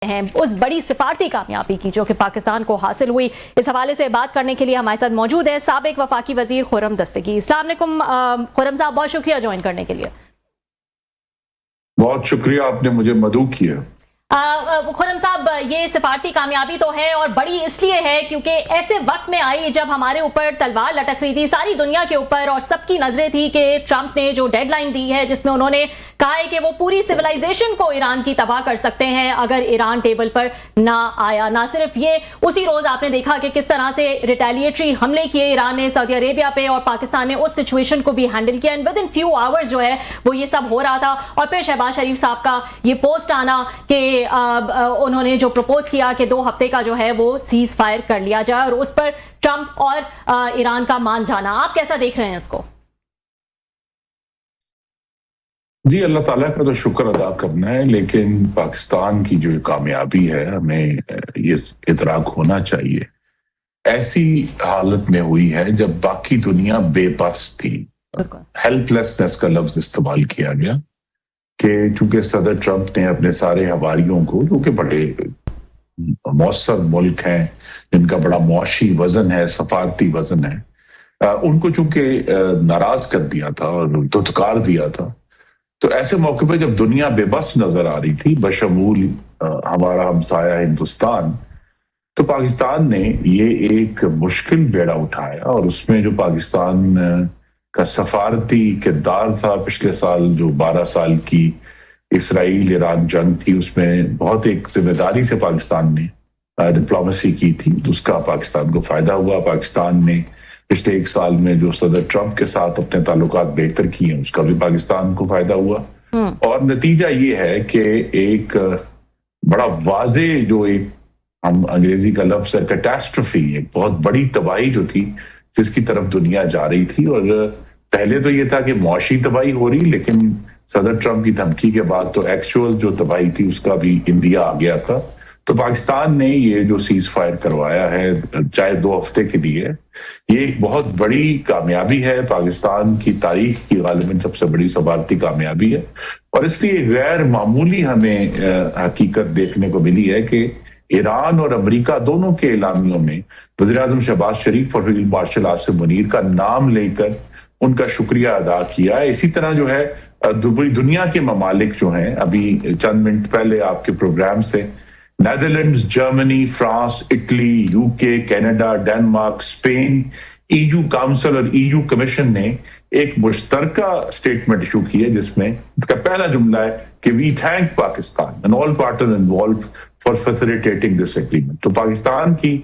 ہیں اس بڑی سفارتی کامیابی کی جو کہ پاکستان کو حاصل ہوئی. اس حوالے سے بات کرنے کے لیے ہمارے ساتھ موجود ہیں سابق وفاقی وزیر خرم دستگی. السلام علیکم خرم صاحب، بہت شکریہ جوائن کرنے کے لیے. بہت شکریہ، آپ نے مجھے مدعو کیا. خرم صاحب، یہ سفارتی کامیابی تو ہے اور بڑی اس لیے ہے کیونکہ ایسے وقت میں آئی جب ہمارے اوپر تلوار لٹک رہی تھی ساری دنیا کے اوپر، اور سب کی نظریں تھی کہ ٹرمپ نے جو ڈیڈ لائن دی ہے جس میں انہوں نے کہا ہے کہ وہ پوری سویلائزیشن کو ایران کی تباہ کر سکتے ہیں اگر ایران ٹیبل پر نہ آیا. نہ صرف یہ، اسی روز آپ نے دیکھا کہ کس طرح سے ریٹیلیٹری حملے کیے ایران نے سعودی عربیہ پہ، اور پاکستان نے اس سچویشن کو بھی ہینڈل کیا. And with in few hours جو ہے وہ یہ سب ہو رہا تھا، اور پھر شہباز شریف صاحب کا یہ پوسٹ آنا کہ انہوں نے جو پروپوز کیا کہ 2 ہفتے کا جو ہے وہ سیز فائر کر لیا جائے، اور اس پر ٹرمپ اور ایران کا مان جانا. آپ کیسا دیکھ رہے ہیں اس کو؟ جی، اللہ تعالیٰ کا تو شکر ادا کرنا ہے، لیکن پاکستان کی جو کامیابی ہے ہمیں یہ ادراک ہونا چاہیے. ایسی حالت میں ہوئی ہے جب باقی دنیا بے بس تھی. ہیلپ لیسنس کا لفظ استعمال کیا گیا کہ چونکہ صدر ٹرمپ نے اپنے سارے حواریوں کو، جو کہ بڑے مؤثر ملک ہیں جن کا بڑا معاشی وزن ہے، سفارتی وزن ہے، ان کو چونکہ ناراض کر دیا تھا اور دھتکار دیا تھا، تو ایسے موقع پہ جب دنیا بے بس نظر آ رہی تھی بشمول ہمارا ہمسایہ ہندوستان، تو پاکستان نے یہ ایک مشکل بیڑا اٹھایا. اور اس میں جو پاکستان کا سفارتی کردار تھا پچھلے سال، جو 12 سال کی اسرائیل ایران جنگ تھی، اس میں بہت ایک ذمہ داری سے پاکستان نے ڈپلومیسی کی تھی، اس کا پاکستان کو فائدہ ہوا. پاکستان نے پچھلے 1 سال میں جو صدر ٹرمپ کے ساتھ اپنے تعلقات بہتر کیے ہیں، اس کا بھی پاکستان کو فائدہ ہوا. اور نتیجہ یہ ہے کہ ایک بڑا واضح، جو ایک ہم انگریزی کا لفظ ہے کیٹاسٹروفی، ایک بہت بڑی تباہی جو تھی جس کی طرف دنیا جا رہی تھی. اور پہلے تو یہ تھا کہ معاشی تباہی ہو رہی، لیکن صدر ٹرمپ کی دھمکی کے بعد تو ایکچوئل جو تباہی تھی اس کا بھی اندیا آ گیا تھا. تو پاکستان نے یہ جو سیز فائر کروایا ہے چاہے 2 ہفتے کے لیے، یہ ایک بہت بڑی کامیابی ہے، پاکستان کی تاریخ کی غالباً سب سے بڑی سفارتی کامیابی ہے. اور اس لیے غیر معمولی ہمیں حقیقت دیکھنے کو ملی ہے کہ ایران اور امریکہ دونوں کے اعلامیوں میں وزیر اعظم شہباز شریف اور فیلڈ مارشل عاصم منیر کا نام لے کر ان کا شکریہ ادا کیا ہے. اسی طرح جو ہے دنیا کے ممالک جو ہیں، ابھی چند منٹ پہلے آپ کے پروگرام سے Netherlands, Germany, France, Italy, UK، Canada, Denmark, Spain, EU council اور EU کمیشن نے ایک مشترکہ سٹیٹمنٹ ایشو کی ہے جس میں اس کا پہلا جملہ ہے کہ we thank Pakistan and all partner involved for facilitating this agreement. تو پاکستان کی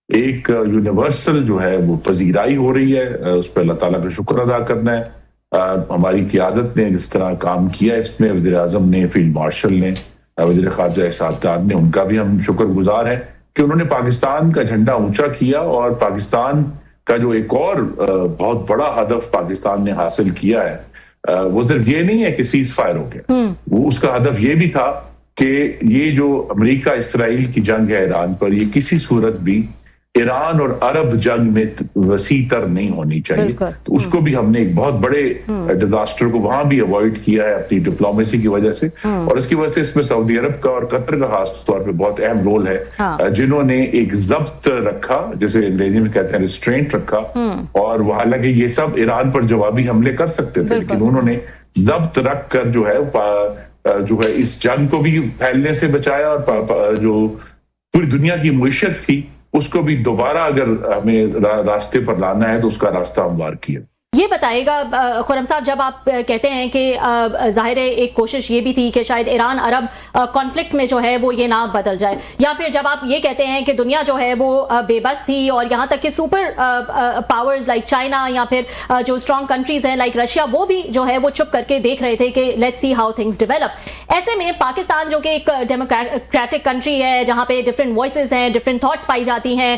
ایک یونیورسل جو ہے وہ پذیرائی ہو رہی ہے، اس پہ اللہ تعالیٰ کا شکر ادا کرنا ہے. ہماری قیادت نے جس طرح کام کیا اس میں، وزیر اعظم نے، فیلڈ مارشل نے، وزیر خارجہ اسحاق ڈار نے، ان کا بھی ہم شکر گزار ہیں کہ انہوں نے پاکستان کا جھنڈا اونچا کیا. اور پاکستان کا جو ایک اور بہت بڑا ہدف پاکستان نے حاصل کیا ہے، وہ صرف یہ نہیں ہے کہ سیز فائر ہو گیا، وہ اس کا ہدف یہ بھی تھا کہ یہ جو امریکہ اسرائیل کی جنگ ہے ایران پر، یہ کسی صورت بھی ایران اور عرب جنگ میں وسیع تر نہیں ہونی چاہیے. تو اس کو بھی ہم نے ایک بہت بڑے ڈیزاسٹر کو وہاں بھی اوائڈ کیا ہے اپنی ڈپلومیسی کی وجہ سے. اور اس کی وجہ سے اس میں سعودی عرب کا اور قطر کا خاص طور پہ بہت اہم رول ہے، جنہوں نے ایک ضبط رکھا، جسے انگریزی میں کہتے ہیں ریسٹرینٹ رکھا. اور وہ حالانکہ یہ سب ایران پر جوابی حملے کر سکتے تھے، لیکن انہوں نے ضبط رکھ کر جو ہے اس جنگ کو بھی پھیلنے سے بچایا، اور جو پوری دنیا کی معیشت تھی اس کو بھی دوبارہ اگر ہمیں راستے پر لانا ہے تو اس کا راستہ ہموار کیا. یہ بتائے گا خرم صاحب، جب آپ کہتے ہیں کہ ظاہر ہے ایک کوشش یہ بھی تھی کہ شاید ایران عرب کانفلکٹ میں جو ہے وہ یہ نہ بدل جائے، یا پھر جب آپ یہ کہتے ہیں کہ دنیا جو ہے وہ بے بس تھی، اور یہاں تک کہ سپر پاورز لائک چائنا یا پھر جو اسٹرانگ کنٹریز ہیں لائک رشیا، وہ بھی جو ہے وہ چپ کر کے دیکھ رہے تھے کہ let's see how things develop. ایسے میں پاکستان جو کہ ایک ڈیموکریٹک کنٹری ہے جہاں پہ ڈفرینٹ وائسز ہیں، ڈفرینٹ تھاٹس پائی جاتی ہیں،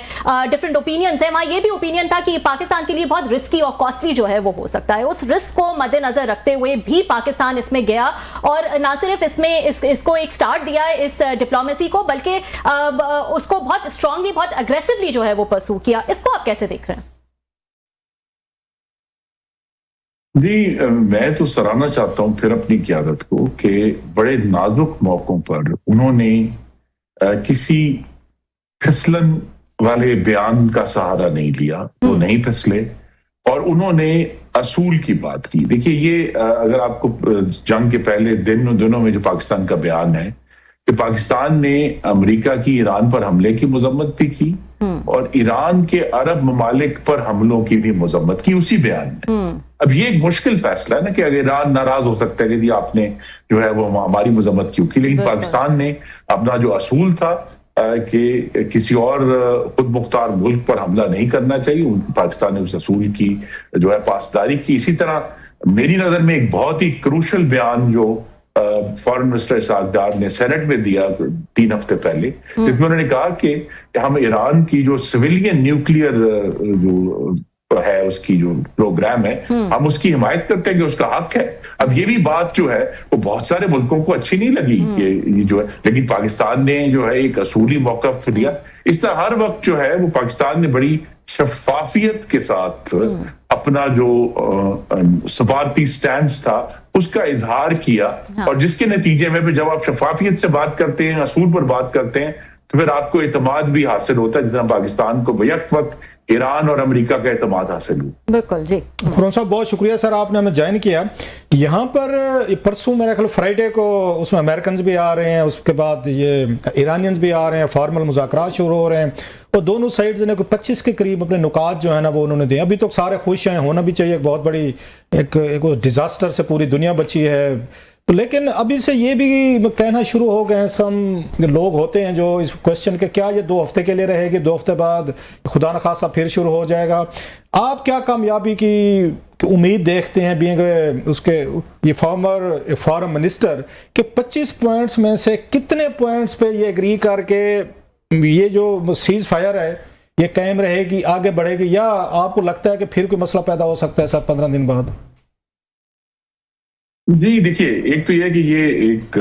ڈفرینٹ اوپینینز ہیں، وہاں یہ بھی اوپینین تھا کہ پاکستان کے لیے بہت رسکی اور کاسٹلی جو ہے وہ ہو سکتا ہے. اس رسک کو مد نظر رکھتے ہوئے بھی پاکستان اس میں گیا، اور نہ صرف اس میں اس کو ایک سٹارٹ دیا ہے اس ڈپلومیسی کو، بلکہ اس کو بہت اسٹرانگلی، بہت اگریسولی جو ہے وہ پرسو کیا. اس کو آپ کیسے دیکھ رہے ہیں؟ جی، میں تو سراہنا چاہتا ہوں پھر اپنی قیادت کو کہ بڑے نازک موقعوں پر انہوں نے کسی پھسلن والے بیان کا سہارا نہیں لیا, وہ نہیں پھسلے, اور انہوں نے اصول کی بات کی. دیکھیے یہ اگر آپ کو جنگ کے پہلے دنوں میں جو پاکستان کا بیان ہے کہ پاکستان نے امریکہ کی ایران پر حملے کی مذمت بھی کی اور ایران کے عرب ممالک پر حملوں کی بھی مذمت کی اسی بیان میں. اب یہ ایک مشکل فیصلہ ہے نا کہ اگر ایران ناراض ہو سکتا ہے کہ جی آپ نے جو ہے وہ ہماری مذمت کیوں کی, لیکن پاکستان نے اپنا جو اصول تھا کہ کسی اور خود مختار ملک پر حملہ نہیں کرنا چاہیے, پاکستان نے اس اصول کی جو ہے پاسداری کی. اسی طرح میری نظر میں ایک بہت ہی کروشل بیان جو فارن منسٹر اسحاق ڈار نے سینٹ میں دیا 3 ہفتے پہلے, جس میں انہوں نے کہا کہ ہم ایران کی جو سویلین نیوکلیئر جو ہے اس کی جو پروگرام ہے ہم اس کی حمایت کرتے ہیں کہ اس کا حق ہے. اب یہ بھی بات جو ہے وہ بہت سارے ملکوں کو اچھی نہیں لگی یہ جو ہے, لیکن پاکستان نے جو ہے ایک اصولی موقف لیا. اس طرح ہر وقت جو ہے وہ پاکستان نے بڑی شفافیت کے ساتھ اپنا جو سفارتی سٹینڈز تھا اس کا اظہار کیا, اور جس کے نتیجے میں جب آپ شفافیت سے بات کرتے ہیں, اصول پر بات کرتے ہیں, تو پھر آپ کو اعتماد بھی حاصل ہوتا ہے, جتنا پاکستان کو بیک وقت ایران اور امریکہ کا اعتماد حاصل ہوا. بالکل جی. خرم صاحب بہت شکریہ سر, آپ نے ہمیں جوائن کیا. یہاں پر پرسوں میرا خیال فرائیڈے کو اس میں امریکنز بھی آ رہے ہیں, اس کے بعد یہ ایرانینز بھی آ رہے ہیں, فارمل مذاکرات شروع ہو رہے ہیں, اور دونوں سائڈز نے کوئی 25 کے قریب اپنے نکات جو ہے نا وہ انہوں نے دیے. ابھی تو سارے خوش ہیں, ہونا بھی چاہیے, ایک بہت بڑی ایک ڈیزاسٹر سے پوری دنیا بچی ہے. لیکن ابھی سے یہ بھی کہنا شروع ہو گئے ہیں, سم لوگ ہوتے ہیں جو اس کوشچن کے کیا یہ 2 ہفتے کے لیے رہے گی, 2 ہفتے بعد خدا نخواستہ پھر شروع ہو جائے گا. آپ کیا کامیابی کی امید دیکھتے ہیں بینگ اس کے یہ فارم منسٹر کہ 25 پوائنٹس میں سے کتنے پوائنٹس پہ یہ اگری کر کے یہ جو سیز فائر ہے یہ قائم رہے گی, آگے بڑھے گی, یا آپ کو لگتا ہے کہ پھر کوئی مسئلہ پیدا ہو سکتا ہے سر 15 دن بعد؟ جی دیکھیے, ایک تو یہ کہ یہ ایک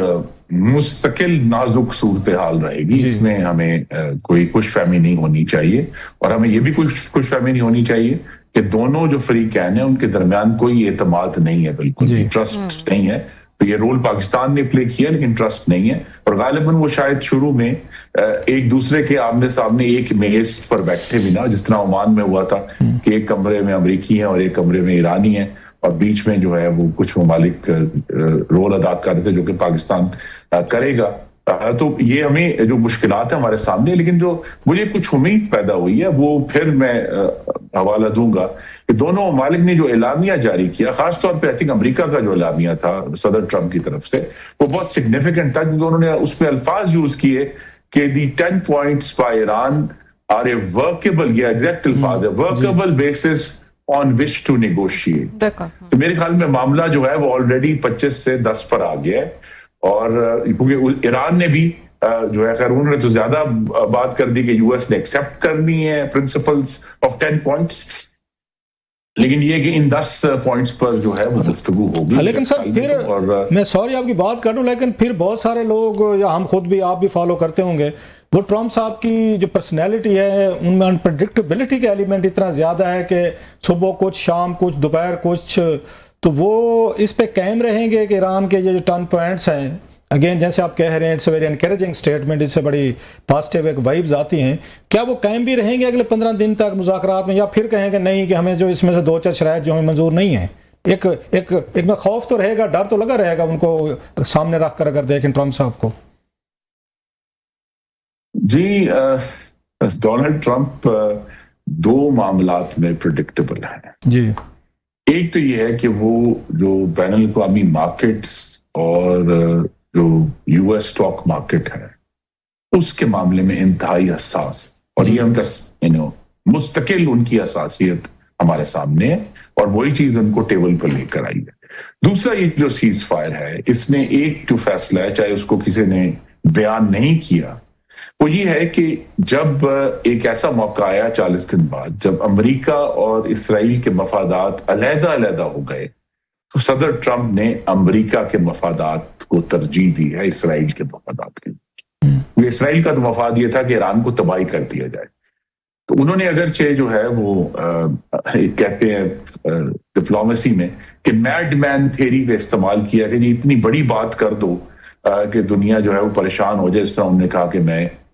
مستقل نازک صورتحال رہے گی, اس میں ہمیں کوئی خوش فہمی نہیں ہونی چاہیے, اور ہمیں یہ بھی کوئی خوش فہمی نہیں ہونی چاہیے کہ دونوں جو فریقین ہیں ان کے درمیان کوئی اعتماد نہیں ہے, بالکل ٹرسٹ نہیں ہے. تو یہ رول پاکستان نے پلے کیا لیکن ٹرسٹ نہیں ہے, اور غالباً وہ شاید شروع میں ایک دوسرے کے آمنے سامنے ایک میز پر بیٹھے بھی نہ, جس طرح عمان میں ہوا تھا کہ ایک کمرے میں امریکی ہیں اور ایک کمرے میں ایرانی ہیں, اور بیچ میں جو ہے وہ کچھ ممالک رول ادا کر رہے تھے جو کہ پاکستان کرے گا. تو یہ ہمیں جو مشکلات ہیں ہمارے سامنے, لیکن جو مجھے کچھ امید پیدا ہوئی ہے وہ پھر میں حوالہ دوں گا کہ دونوں ممالک نے جو اعلامیہ جاری کیا, خاص طور پہ آئی تھنک امریکہ کا جو اعلامیہ تھا صدر ٹرمپ کی طرف سے, وہ بہت سگنیفیکنٹ تھا, کیونکہ انہوں نے اس میں الفاظ یوز کیے کہ دی 10 points by Iran are a workable, یہ ایگزیکٹ الفاظ ہے, workable basis on which to negotiate. تو میرے خیال میں معاملہ جو ہے وہ آلریڈی 25 سے 10 پر آ گیا ہے, اور کیونکہ ایران نے بھی جو ہے, خیر انہوں نے تو زیادہ بات کر دی کہ یو ایس نے ایکسیپٹ کرنی ہے پرنسپلز آف 10 points, لیکن یہ کہ ان 10 points پر جو ہے وہ گفتگو ہوگی. لیکن سر پھر میں سوری آپ کی بات کر دوں, لیکن پھر بہت سارے لوگ, یا ہم خود بھی, آپ بھی فالو کرتے ہوں گے, وہ ٹرمپ صاحب کی جو پرسنالٹی ہے ان میں انپریڈکٹیبلٹی کا ایلیمنٹ اتنا زیادہ ہے کہ صبح کچھ, شام کچھ, دوپہر کچھ, تو وہ اس پہ قائم رہیں گے کہ ایران کے یہ جو 10 points ہیں, اگین جیسے آپ کہہ رہے ہیں it's a very encouraging statement, اس سے بڑی پازیٹیو ایک وائبز آتی ہیں, کیا وہ قائم بھی رہیں گے اگلے 15 دن تک مذاکرات میں, یا پھر کہیں گے نہیں کہ ہمیں جو اس میں سے 2-4 شرائط جو ہمیں منظور نہیں ہیں؟ ایک میں خوف تو رہے گا, ڈر تو لگا رہے گا ان کو سامنے رکھ کر اگر دیکھیں ٹرمپ صاحب کو. جی ڈونلڈ ٹرمپ 2 معاملات میں پریڈکٹیبل ہیں. جی, ایک تو یہ ہے کہ وہ جو بین الاقوامی مارکیٹس اور جو یو ایس اسٹاک مارکیٹ ہے اس کے معاملے میں انتہائی حساس, اور یہ ان کا مستقل ان کی حساسیت ہمارے سامنے ہے, اور وہی چیز ان کو ٹیبل پر لے کر آئی ہے. دوسرا یہ جو سیز فائر ہے, اس نے ایک جو فیصلہ ہے, چاہے اس کو کسی نے بیان نہیں کیا, وہ یہ ہے کہ جب ایک ایسا موقع آیا 40 دن بعد جب امریکہ اور اسرائیل کے مفادات علیحدہ ہو گئے, تو صدر ٹرمپ نے امریکہ کے مفادات کو ترجیح دی ہے اسرائیل کے مفادات کے. اسرائیل کا تو مفاد یہ تھا کہ ایران کو تباہی کر دیا جائے, تو انہوں نے اگرچہ جو ہے وہ کہتے ہیں ڈپلومیسی میں کہ میڈ مین تھیری کا استعمال کیا کہ اتنی بڑی بات کر دو کہ دنیا جو ہے وہ پریشان ہو جائے, اس طرح انہوں نے کہا کہ میں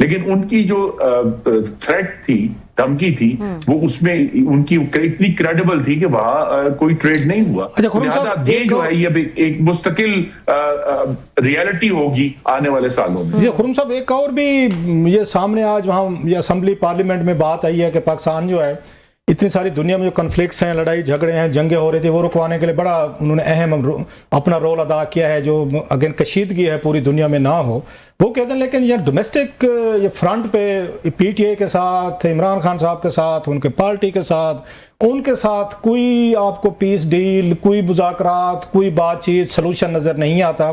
لیکن ان کی جو تھریٹ تھی، دھمکی تھی، وہ اس میں ان کی اتنی کریڈیبل تھی کہ وہاں کوئی ٹریڈ نہیں ہوا. لہٰذا یہ جو ہے یہ ایک مستقل ریالٹی ہوگی آنے والے سالوں میں. یہ خرم صاحب ایک اور بھی یہ سامنے آج وہاں یہ اسمبلی پارلیمنٹ میں بات آئی ہے کہ پاکستان جو ہے اتنی ساری دنیا میں جو کنفلکٹس ہیں، لڑائی جھگڑے ہیں، جنگیں ہو رہی تھی، وہ رکوانے کے لیے بڑا انہوں نے اہم اپنا رول ادا کیا ہے، جو اگین کشیدگی ہے پوری دنیا میں نہ ہو. وہ کہتے ہیں لیکن یہ ڈومیسٹک یہ فرنٹ پہ پی ٹی اے کے ساتھ، عمران خان صاحب کے ساتھ، ان کے پارٹی کے ساتھ، ان کے ساتھ کوئی آپ کو پیس ڈیل، کوئی مذاکرات، کوئی بات چیت، سلوشن نظر نہیں آتا.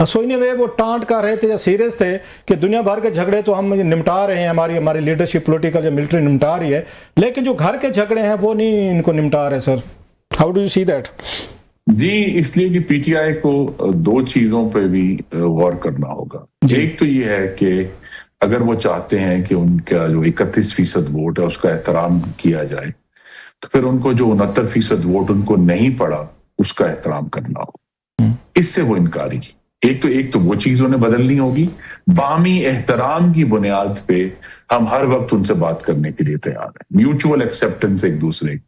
سوئنے وے وہ ٹانٹ کر رہے تھے یا سیریس تھے کہ دنیا بھر کے جھگڑے تو ہم نمٹا رہے ہیں، ہماری لیڈرشپ پولیٹیکل یا ملٹری نمٹا رہی ہے، لیکن جو گھر کے جھگڑے ہیں وہ نہیں ان کو نمٹا رہے. Sir how do you see that? جی اس لیے کہ پی ٹی آئی کو دو چیزوں پہ بھی غور کرنا ہوگا. ایک تو یہ ہے کہ اگر وہ چاہتے ہیں کہ ان کا جو 31% ووٹ ہے اس کا احترام کیا جائے تو پھر ان کو جو 69% ووٹ ان کو نہیں پڑا اس کا احترام کرنا ہوگا. اس سے وہ انکاری. ایک تو وہ چیز انہیں بدلنی ہوگی. باہمی احترام کی بنیاد پہ ہم ہر وقت ان سے بات کرنے کے لیے تیار ہیں، میوچول ایکسیپٹنس ایک دوسرے کی.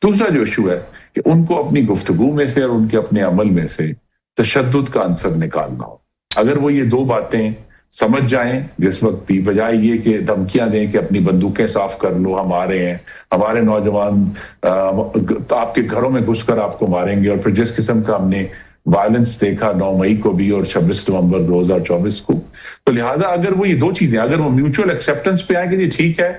دوسرا جو ایشو ہے کہ ان کو اپنی گفتگو میں سے اور ان کے اپنے عمل میں سے تشدد کا عنصر نکالنا ہو. اگر وہ یہ دو باتیں سمجھ جائیں جس وقت بھی، بجائے یہ کہ دھمکیاں دیں کہ اپنی بندوقیں صاف کر لو، ہم آ رہے ہیں، ہمارے نوجوان آپ کے گھروں میں گھس کر آپ کو ماریں گے، اور پھر جس قسم کا ہم نے وائلنس دیکھا 9 مئی کو بھی اور 26 نومبر 2024 کو. تو لہٰذا اگر وہ یہ دو چیزیں، اگر وہ میوچول ایکسیپٹنس پہ آئے کہ ٹھیک ہے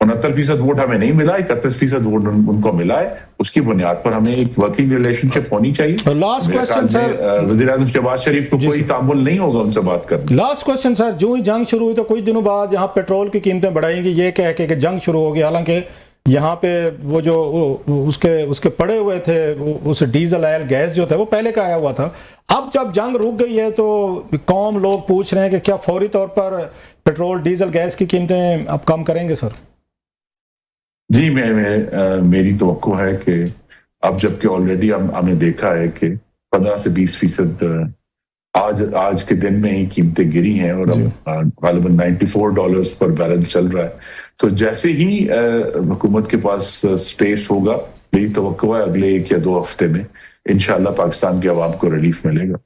69% ووٹ ہمیں نہیں ملا، 31% ووٹ ان کو ملا ہے، اس کی بنیاد پر ہمیں ایک ورکنگ ریلیشن شپ ہونی چاہیے. لاسٹ کوسچن سر، وزیر اعظم شہباز شریف کو کوئی تعامل نہیں ہوگا ان سے بات کرنے. لاسٹ کوسچن سر، جو ہی جنگ شروع ہوئی تو کچھ دنوں بعد یہاں پیٹرول کی قیمتیں بڑھائیں گی یہ کہہ کے کہ جنگ شروع ہوگی، حالانکہ یہاں پہ وہ جو اس کے پڑے ہوئے تھے اس ڈیزل آئل گیس جو تھا وہ پہلے کا آیا ہوا تھا. اب جب جنگ رک گئی ہے تو قوم لوگ پوچھ رہے ہیں کہ کیا فوری طور پر پیٹرول ڈیزل گیس کی قیمتیں اب کم کریں گے سر؟ جی میری توقع ہے کہ اب جب کہ آلریڈی ہم نے دیکھا ہے کہ 15 سے 20% آج کے دن میں ہی قیمتیں گری ہیں اور اب غالباً $94 پر بیرل چل رہا ہے. تو جیسے ہی حکومت کے پاس سپیس ہوگا، میری توقع ہے اگلے 1 یا 2 ہفتے میں انشاءاللہ پاکستان کے عوام کو ریلیف ملے گا.